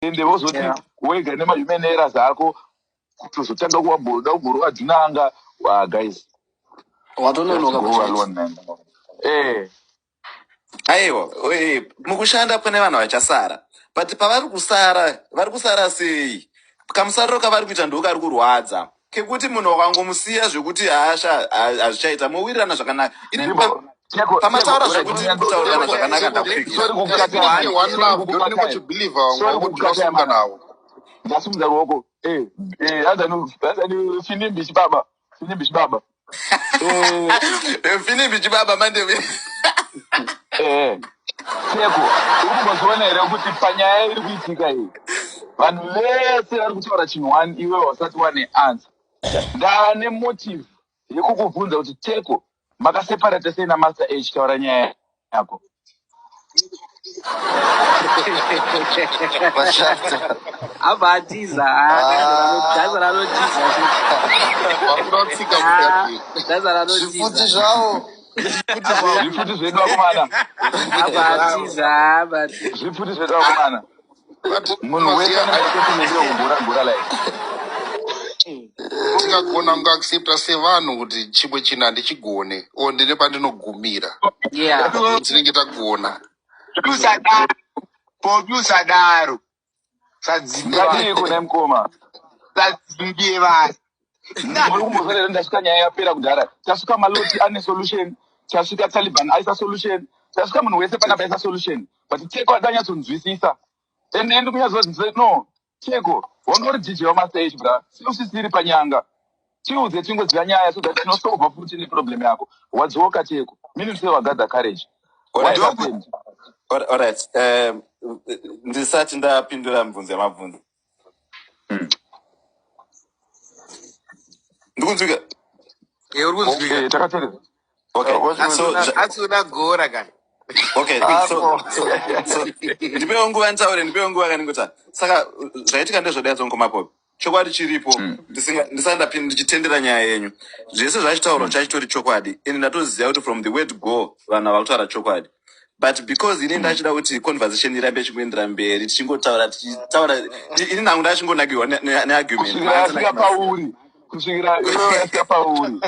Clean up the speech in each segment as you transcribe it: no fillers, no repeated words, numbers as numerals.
ende vozoti wega nemahuman errors ako kutozotanga kuwabhuruwa dzinanga guys watononoka alone man. Aiwa, mukushanda pane vanhu vachasara. But pavari kusara sei? Kamusariro kavari kuita ndo kari kurwadza. Kekuti munhu wakangomusiya zvekuti hazvichaita muwirirana zvakanaka. Pamataura zvekuti kutaurirana zvakanaka ndasimudza ruoko anzani finimbi chibaba finimbi chibaba mandeve Teko uri kumboziona here kuti panyaya iri kuitika iyi vanhu vese vari kutaura chinhu one iwe wasati wane answer. Ndane motive yekukubvunza kuti Teko makaseparate sei naMaster H taura nyaya yako. abatiza zvifuti zvavo zvifuti zvedu vakomana zvifuti zvedu vakomana munhu wese anekutineogura lai tingagona kungaaccepta sevanhu kuti chimwe chinhu handichigone o ndine pandinogumira tinenge tagona podusadaro ngadiko nemukoma sadzimbie vanhu muri kumbozorera ndasvika nyaya yapera kudhara tasvika maloti ane solution tasvika Taliban aisa solution tasvika munhu wese panapa aisa solution but Teko adanyatsonzwisisa ende ndi kunyazozvinze no Teko wangori DJ waMaster H bra siusisiri panyanga tiudze tingoziva nyaya so that tinosolva futi neproblem yako wadzoka Teko mini ndise wagadza courage. Alright, ndisati ndapindura mibvunzo yamabvunzo. Ndikunzwika? uri kunzwika takateerera. Okay, asuna gora kana okay, so ndipewo nguva nguva kaningota. Saka zvaitika ndezvoda dzongomapo. Chokwadi chiripo, ndisandapinda ndichitendera nyaya yenyu. Zvese zvachitaurwa chachitori chokwadi. Ini ndatoziva kuti from the word go vanhu vakutaura chokwadi. But because ini ndachida kuti conversation irambe chikuendera mberi tichingotaura ini nangu ndachingonagiwa neargument kusvikira iwe pauri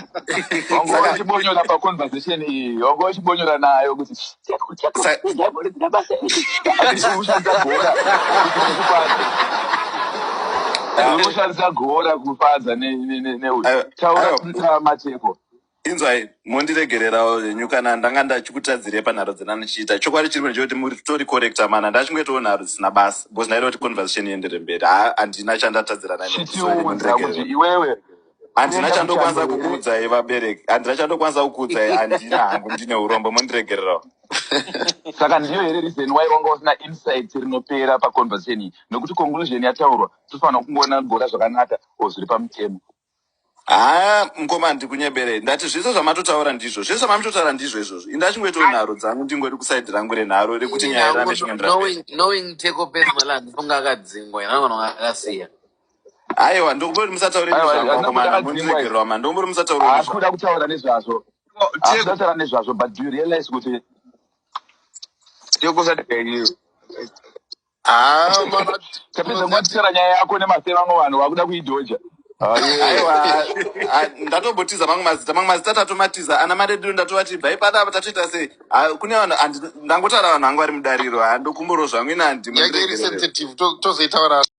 wangova uchibonyora paconversation iyi wangova uchibonyora nayo kuti ushandisa gora kufadza taura Mateko. Inzwai mondiregererawo zvenyu kana ndanga ndachikutadzire panharo dzenanichiita chokwadi chiri ndechekuti muri tori correcta mana ndachingetowo nharo dzisina basa because ndaida kuti conversation iendere mberi handina chandatadzirana kuti iwewe handina chandokwanisa kukuudzai vabereki handina chandokwanisa kukuudzai handina hangu ndine urombo mondiregererawo. Saka ndiyo here reason why wanga usina insight rinopera paconversation iyi nokuti conclusion yataurwa tofanira kungoona gora zvakanaka zviri pamutemo. Mukoma ndikunyebere ndati zvese zvamatotaura ndizvo zvese zvamatotaura ndizvo izvozvo indachingwetowo nharo dzangu ndingori kusaidhi rangu renharo rekuti nyaya irambe knowing Teko personal ndifunga akadzingwa inango akasiya aiwa ndokuboti musataure nezvamangomana mundiregererwa ma ndombori musataure akuda kutaura nezvazvo akutaura nezvazvo but do you realize kuti Teko sadaiyo tapedza mwatitsara nyaya yako nemasei vamwe vanhu vakuda kuidhoja. Aiwa ndatobotiza mamwe mazita tatomatiza ana maredio ndatovati bhai padapa tatoita sei kune vanhu ndangotaura vanhu vangu vari mudariro handokumburo zvangu ina handimotozoitaura